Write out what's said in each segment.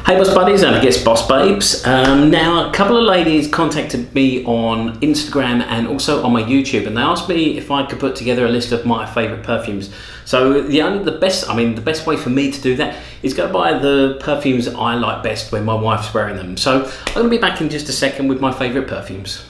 Hey boss buddies, and I guess boss babes. Now a couple of ladies contacted me on Instagram and also on my YouTube, and they asked me if I could put together a list of my favourite perfumes. So the best way for me to do that is go by the perfumes I like best when my wife's wearing them. So I'm going to be back in just a second with my favourite perfumes.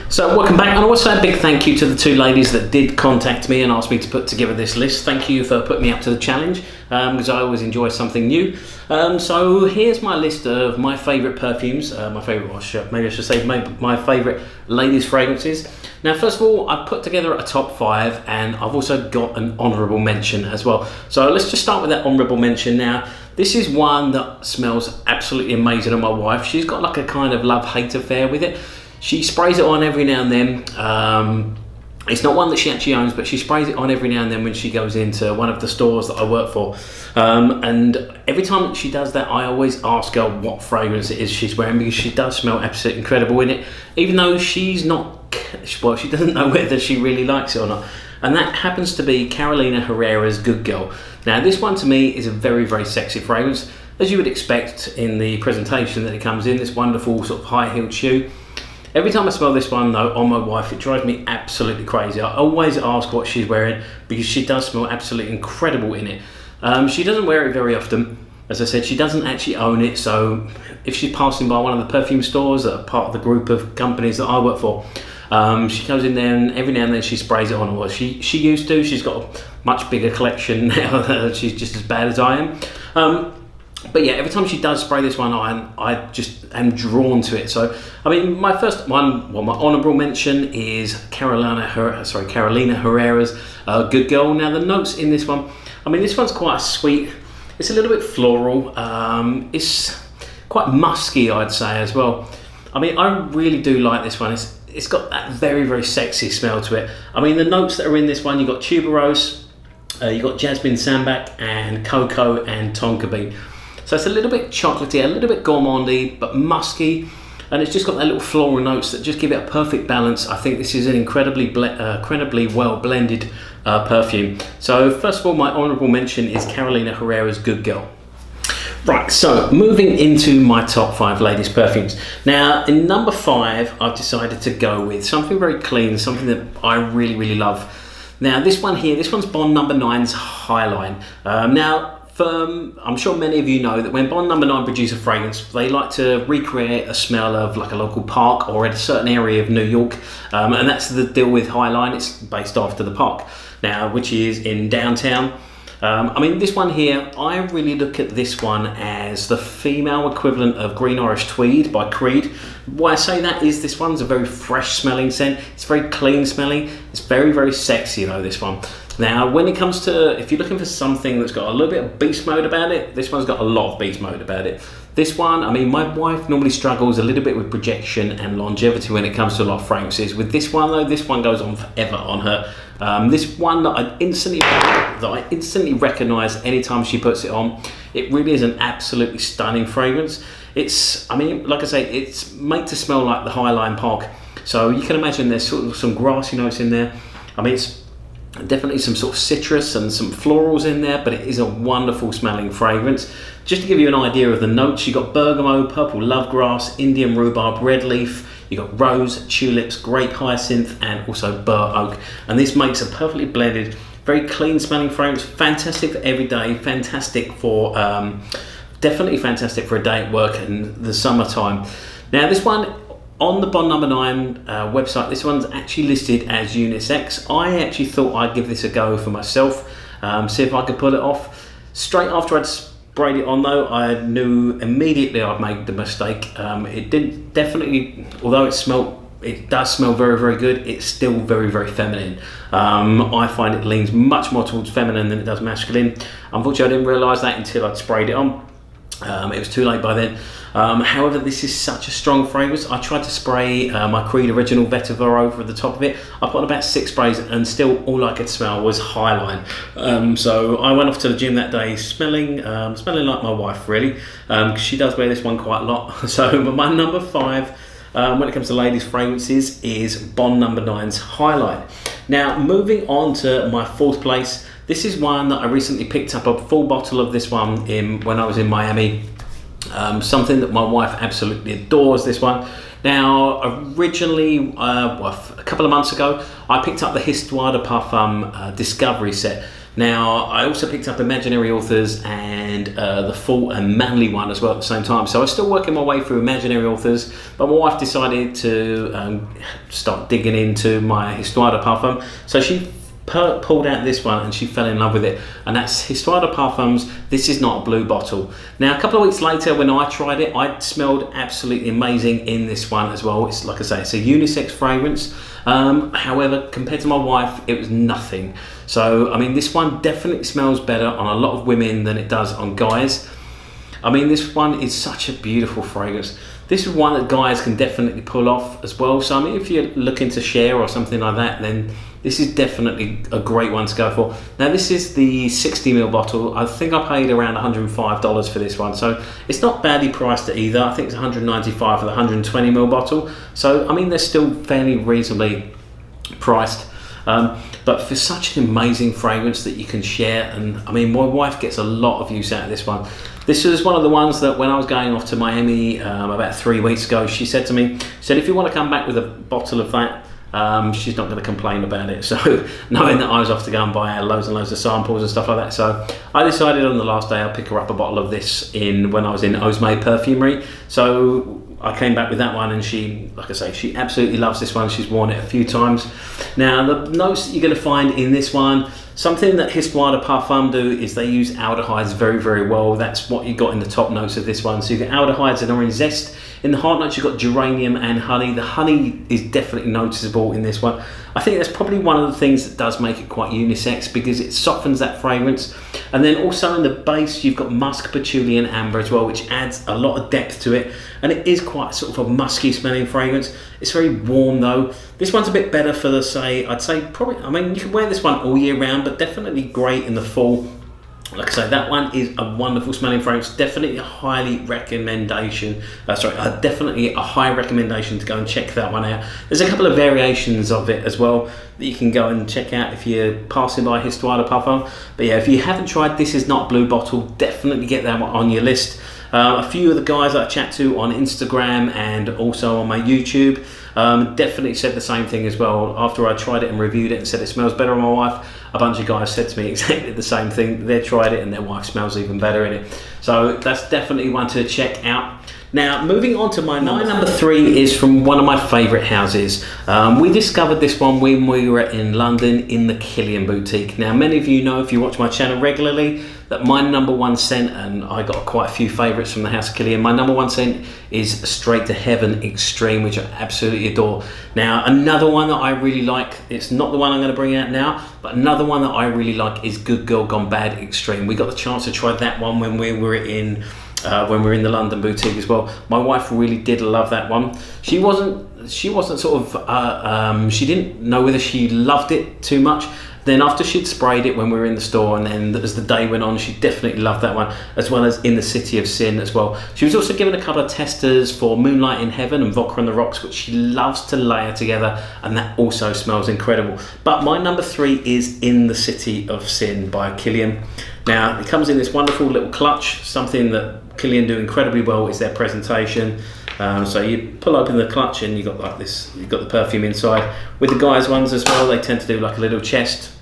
So welcome back, and I want to say a big thank you to the two ladies that did contact me and asked me to put together this list. Thank you for putting me up to the challenge, because I always enjoy something new. So here's my list of my favourite perfumes, my favourite ladies' fragrances. Now first of all, I've put together a top 5, and I've also got an honourable mention as well. So let's just start with that honourable mention. Now this is one that smells absolutely amazing on my wife. She's got like a kind of love-hate affair with it. She sprays it on every now and then. It's not one that she actually owns, but she sprays it on every now and then when she goes into one of the stores that I work for. And every time she does that, I always ask her what fragrance it is she's wearing, because she does smell absolutely incredible in it, even though she's not, well, she doesn't know whether she really likes it or not. And that happens to be Carolina Herrera's Good Girl. Now this one to me is a very, very sexy fragrance, as you would expect in the presentation that it comes in, this wonderful sort of high-heeled shoe. Every time I smell this one though on my wife, it drives me absolutely crazy. I always ask what she's wearing, because she does smell absolutely incredible in it. She doesn't wear it very often. As I said, she doesn't actually own it, so if she's passing by one of the perfume stores that are part of the group of companies that I work for, she goes in there and every now and then she sprays it on. Well, she used to. She's got a much bigger collection now. She's just as bad as I am. But yeah, every time she does spray this one on, I just am drawn to it. So, I mean, my first one, well, my honourable mention is Carolina Herrera's Good Girl. Now, the notes in this one, I mean, this one's quite sweet. It's a little bit floral. It's quite musky, I'd say, as well. I mean, I really do like this one. It's got that very, very sexy smell to it. I mean, the notes that are in this one, you've got Tuberose, you've got Jasmine, Sambac, and cocoa and Tonka bean. So it's a little bit chocolatey, a little bit gourmandy, but musky, and it's just got that little floral notes that just give it a perfect balance. I think this is an incredibly well blended perfume. So first of all, my honourable mention is Carolina Herrera's Good Girl. Right, so moving into my top 5 ladies' perfumes. Now, in number 5, I've decided to go with something very clean, something that I really, really love. Now, this one here, this one's Bond No. 9's Highline. I'm sure many of you know that when Bond No. 9 produce a fragrance, they like to recreate a smell of like a local park or a certain area of New York, and that's the deal with Highline. It's based after the park now, which is in downtown. I mean, this one here, I really look at this one as the female equivalent of Green Irish Tweed by Creed. Why I say that is this one's a very fresh smelling scent. It's very clean smelling. It's very, very sexy though, this one. Now, when it comes to, if you're looking for something that's got a little bit of beast mode about it, this one's got a lot of beast mode about it. This one, I mean, my wife normally struggles a little bit with projection and longevity when it comes to a lot of fragrances. With this one though, this one goes on forever on her. This one that I instantly recognise anytime she puts it on. It really is an absolutely stunning fragrance. It's, I mean, like I say, it's made to smell like the Highline Park. So you can imagine there's sort of some grassy notes in there. I mean, it's definitely some sort of citrus and some florals in there, but it is a wonderful smelling fragrance. Just to give you an idea of the notes, you've got bergamot, purple lovegrass, Indian rhubarb, red leaf, you've got rose, tulips, grape, hyacinth, and also bur oak. And this makes a perfectly blended, very clean smelling fragrance. Fantastic for every day, fantastic for, definitely fantastic for a day at work in the summertime. Now this one, on the Bond No. 9 website, this one's actually listed as unisex. I actually thought I'd give this a go for myself, see if I could pull it off. Straight after I'd sprayed it on though, I knew immediately I'd made the mistake. It didn't definitely, although it does smell very, very good, it's still very, very feminine. I find it leans much more towards feminine than it does masculine. Unfortunately, I didn't realise that until I'd sprayed it on. It was too late by then. However, this is such a strong fragrance. I tried to spray my Creed Original Vetiver over the top of it. I put about 6 sprays and still all I could smell was Highline. So I went off to the gym that day smelling like my wife really, because she does wear this one quite a lot. So my number 5 when it comes to ladies fragrances is Bond No. 9's Highline. Now moving on to my 4th place, This is one that I recently picked up a full bottle of this one when I was in Miami. Something that my wife absolutely adores, this one. Now, originally, a couple of months ago, I picked up the Histoires de Parfums Discovery set. Now, I also picked up Imaginary Authors and the Full and Manly one as well at the same time. So I was still working my way through Imaginary Authors, but my wife decided to start digging into my Histoires de Parfums. So she pulled out this one and she fell in love with it, and that's Histoires de Parfums This Is Not a Blue Bottle. Now, a couple of weeks later when I tried it, I smelled absolutely amazing in this one as well. It's, like I say, it's a unisex fragrance. However, compared to my wife, it was nothing. So, I mean, this one definitely smells better on a lot of women than it does on guys. I mean, this one is such a beautiful fragrance. This is one that guys can definitely pull off as well. So, I mean, if you're looking to share or something like that, then this is definitely a great one to go for. Now, this is the 60ml bottle. I think I paid around $105 for this one. So, it's not badly priced either. I think it's $195 for the 120ml bottle. So, I mean, they're still fairly reasonably priced. But for such an amazing fragrance that you can share, and I mean, my wife gets a lot of use out of this one. This is one of the ones that when I was going off to Miami about 3 weeks ago, she said to me, if you want to come back with a bottle of that, she's not going to complain about it. So knowing that I was off to go and buy loads and loads of samples and stuff like that, so I decided on the last day I'll pick her up a bottle of this when I was in Osme Perfumery. So I came back with that one, and she, like I say, she absolutely loves this one. She's worn it a few times. Now, the notes that you're going to find in this one, something that Histoires de Parfums do is they use aldehydes very, very well. That's what you got in the top notes of this one. So you've got aldehydes and orange zest. In the heart notes, you've got geranium and honey. The honey is definitely noticeable in this one. I think that's probably one of the things that does make it quite unisex, because it softens that fragrance. And then also in the base, you've got musk, patchouli and amber as well, which adds a lot of depth to it. And it is quite sort of a musky smelling fragrance. It's very warm though. This one's a bit better for I'd say probably, I mean, you can wear this one all year round, but definitely great in the fall. Like I say, that one is a wonderful smelling fragrance. Definitely a high recommendation to go and check that one out. There's a couple of variations of it as well that you can go and check out if you're passing by Histoires de Parfums. But yeah, if you haven't tried This Is Not Blue Bottle, definitely get that one on your list. A few of the guys that I chat to on Instagram and also on my YouTube definitely said the same thing as well. After I tried it and reviewed it and said it smells better on my wife, a bunch of guys said to me exactly the same thing. They tried it and their wife smells even better in it. So that's definitely one to check out. Now, moving on to my number three is from one of my favourite houses. We discovered this one when we were in London in the Kilian boutique. Now, many of you know, if you watch my channel regularly, that my number one scent, and I got quite a few favourites from the House of Kilian, my number one scent is Straight to Heaven Extreme, which I absolutely adore. Now, another one that I really like, it's not the one I'm going to bring out now, but another one that I really like is Good Girl Gone Bad Extreme. We got the chance to try that one when we were in the London boutique as well. My wife really did love that one. She wasn't sort of she didn't know whether she loved it too much. Then after she'd sprayed it when we were in the store, and then as the day went on, she definitely loved that one, as well as In the City of Sin as well. She was also given a couple of testers for Moonlight in Heaven and Vodka on the Rocks, which she loves to layer together, and that also smells incredible. But my number three is In the City of Sin by Kilian. Now, it comes in this wonderful little clutch. Something that Kilian do incredibly well is their presentation. So you pull open the clutch and you've got like this, you've got the perfume inside. With the guys ones as well, they tend to do like a little chest,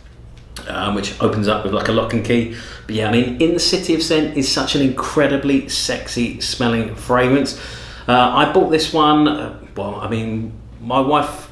which opens up with like a lock and key. But yeah, I mean, In the City of Sin is such an incredibly sexy smelling fragrance. I bought this one, I mean, my wife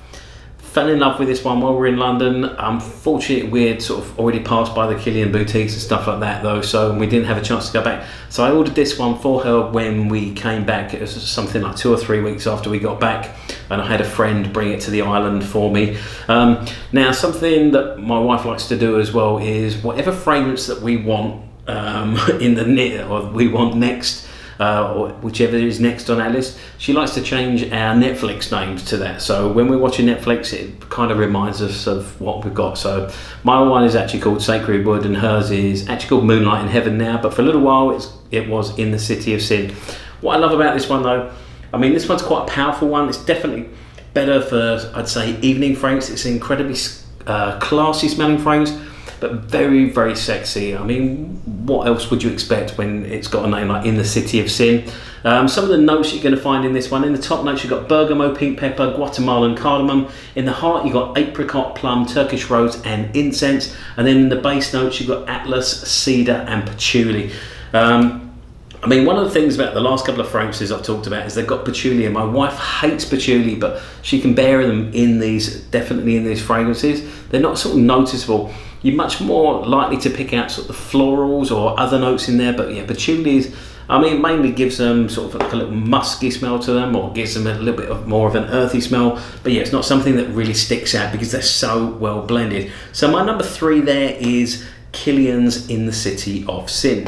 fell in love with this one while we were in London. Unfortunately, we had sort of already passed by the Kilian boutiques and stuff like that though, so we didn't have a chance to go back. So I ordered this one for her when we came back. It was something like 2 or 3 weeks after we got back, and I had a friend bring it to the island for me. Now, something that my wife likes to do as well is whatever fragrance that we want we want next, or whichever is next on our list, she likes to change our Netflix names to that. So when we're watching Netflix, it kind of reminds us of what we've got. So my one is actually called Sacred Wood, and hers is actually called Moonlight in Heaven now, but for a little while it was In the City of Sin. What I love about this one though, I mean, this one's quite a powerful one. It's definitely better for, I'd say, evening fragrance. It's an incredibly classy smelling fragrance. but very, very sexy. I mean, what else would you expect when it's got a name like In the City of Sin? Some of the notes you're going to find in this one, in the top notes you've got bergamot, pink pepper, Guatemalan, cardamom. In the heart you've got apricot, plum, Turkish rose and incense. And then in the base notes you've got atlas, cedar and patchouli. I mean, one of the things about the last couple of fragrances I've talked about is they've got patchouli, and my wife hates patchouli, but she can bear them in these, definitely in these fragrances. They're not sort of noticeable. You're much more likely to pick out sort of the florals or other notes in there, but yeah, patchouli is, I mean, it mainly gives them sort of like a little musky smell to them, or gives them a little bit of more of an earthy smell. But yeah, it's not something that really sticks out because they're so well blended. So my number 3 there is Kilian's In the City of Sin.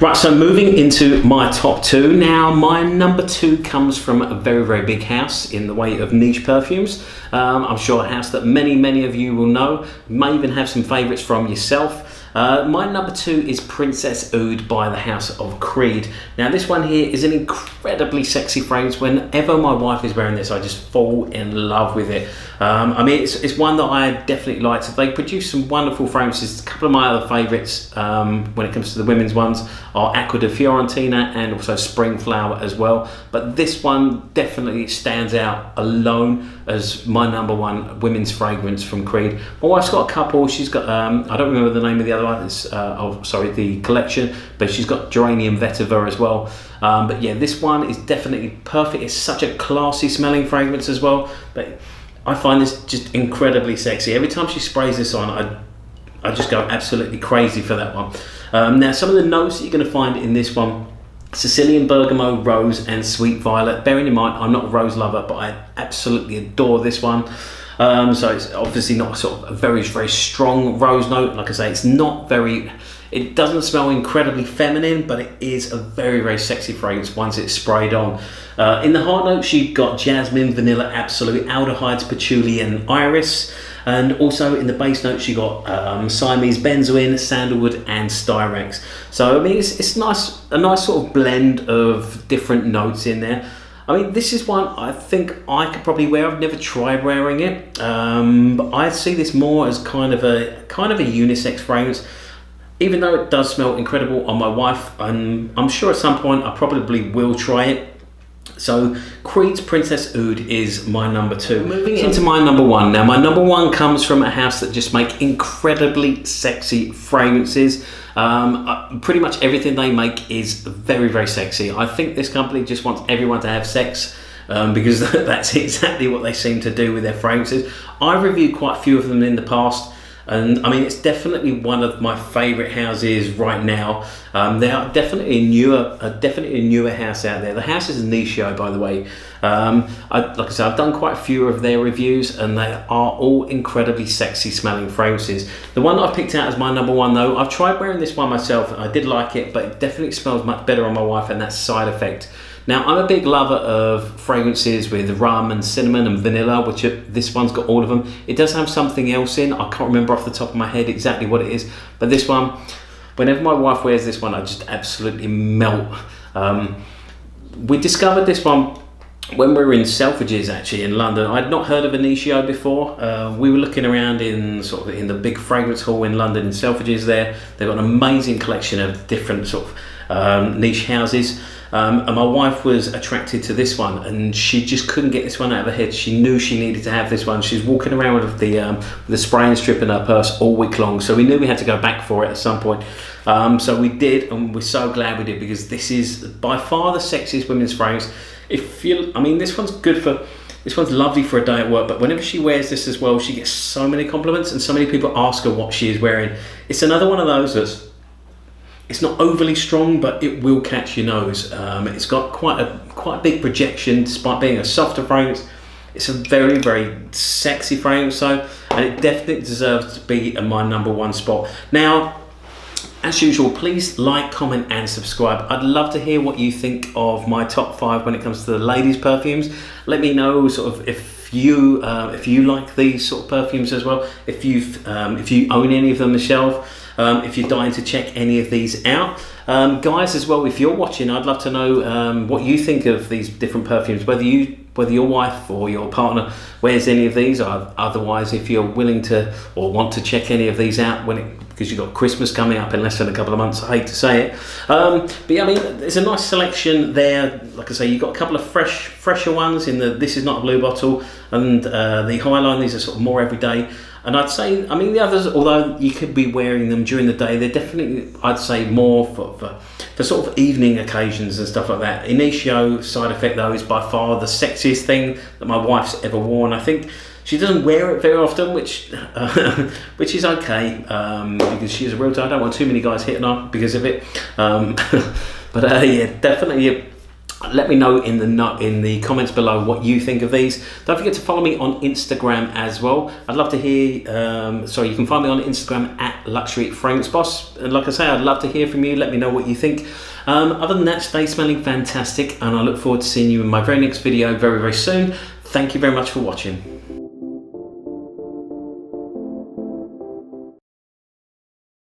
Right, so moving into my top 2. Now, my number 2 comes from a very, very big house in the way of niche perfumes. I'm sure a house that many, many of you will know. You may even have some favourites from yourself. My number 2 is Princess Oud by the House of Creed. Now this one here is an incredibly sexy fragrance. Whenever my wife is wearing this, I just fall in love with it. I mean, it's one that I definitely like. So they produce some wonderful fragrances. A couple of my other favourites when it comes to the women's ones are Acqua di Fiorentina and also Spring Flower as well. But this one definitely stands out alone as my number 1 women's fragrance from Creed. My wife's got a couple. She's got, I don't remember the name of the other one, it's, the collection, but she's got Geranium Vetiver as well. But yeah, this one is definitely perfect. It's such a classy smelling fragrance as well. But I find this just incredibly sexy. Every time she sprays this on, I just go absolutely crazy for that one. Now, some of the notes that you're going to find in this one: Sicilian bergamot, rose and sweet violet. Bearing in mind, I'm not a rose lover, but I absolutely adore this one. So it's obviously not sort of a very, very strong rose note. Like I say, it's not very, it doesn't smell incredibly feminine, but it is a very, very sexy fragrance once it's sprayed on. In the heart notes, you've got jasmine, vanilla, absolute, alderhydes, patchouli and iris. And also in the base notes you got Siamese benzoin, sandalwood and styrex. So I mean it's nice, a nice sort of blend of different notes in there. I mean, this is one I think I could probably wear. I've never tried wearing it, but I see this more as kind of a unisex fragrance. Even though it does smell incredible on my wife, I'm sure at some point I probably will try it. So Creed's Princess Oud is my number 2. Moving into my number 1. Now my number 1 comes from a house that just make incredibly sexy fragrances. Pretty much everything they make is very, very sexy. I think this company just wants everyone to have sex because that's exactly what they seem to do with their fragrances. I've reviewed quite a few of them in the past. And I mean, it's definitely one of my favourite houses right now. They are definitely a newer house out there. The house is Initio, by the way. Like I said, I've done quite a few of their reviews, and they are all incredibly sexy smelling fragrances. The one that I picked out as my number 1, though, I've tried wearing this one myself, and I did like it, but it definitely smells much better on my wife, and that's Side Effect. Now, I'm a big lover of fragrances with rum and cinnamon and vanilla, which this one's got all of them. It does have something else in. I can't remember off the top of my head exactly what it is, but this one, whenever my wife wears this one, I just absolutely melt. We discovered this one when we were in Selfridges, actually, in London. I'd not heard of Initio before. We were looking around in the big fragrance hall in London in Selfridges there. They've got an amazing collection of different sort of niche houses. And my wife was attracted to this one, and she just couldn't get this one out of her head. She knew she needed to have this one. She's walking around with the spraying strip in her purse all week long, so we knew we had to go back for it at some point. So we did, and we're so glad we did, because this is by far the sexiest women's fragrance. This one's lovely for a day at work, but whenever she wears this as well, she gets so many compliments, and so many people ask her what she is wearing. It's another one of those it's not overly strong, but it will catch your nose. It's got quite a big projection, despite being a softer fragrance. It's a very, very sexy fragrance, and it definitely deserves to be in my number 1 spot. Now, as usual, please like, comment and subscribe. I'd love to hear what you think of my top 5 when it comes to the ladies' perfumes. Let me know sort of if you like these sort of perfumes as well. If you own any of them yourself. If you're dying to check any of these out. Guys as well, if you're watching, I'd love to know what you think of these different perfumes, whether you whether your wife or your partner wears any of these. Otherwise, if you're willing to or want to check any of these out because you've got Christmas coming up in less than a couple of months, I hate to say it, but yeah, I mean, there's a nice selection there. Like I say, you've got a couple of fresher ones in the This Is Not a Blue Bottle, and the Highline. These are sort of more everyday. And I'd say, I mean, the others, although you could be wearing them during the day, they're definitely, I'd say, more for sort of evening occasions and stuff like that. Initio Side Effect, though, is by far the sexiest thing that my wife's ever worn. I think she doesn't wear it very often, which is okay, because she's a realtor. I don't want too many guys hitting her because of it. But yeah, definitely. Let me know in the comments below what you think of these. Don't forget to follow me on Instagram as well. I'd love to hear. You can find me on Instagram at Luxury Fragrance Boss. And like I say, I'd love to hear from you. Let me know what you think. Other than that, stay smelling fantastic, and I look forward to seeing you in my very next video very, very soon. Thank you very much for watching.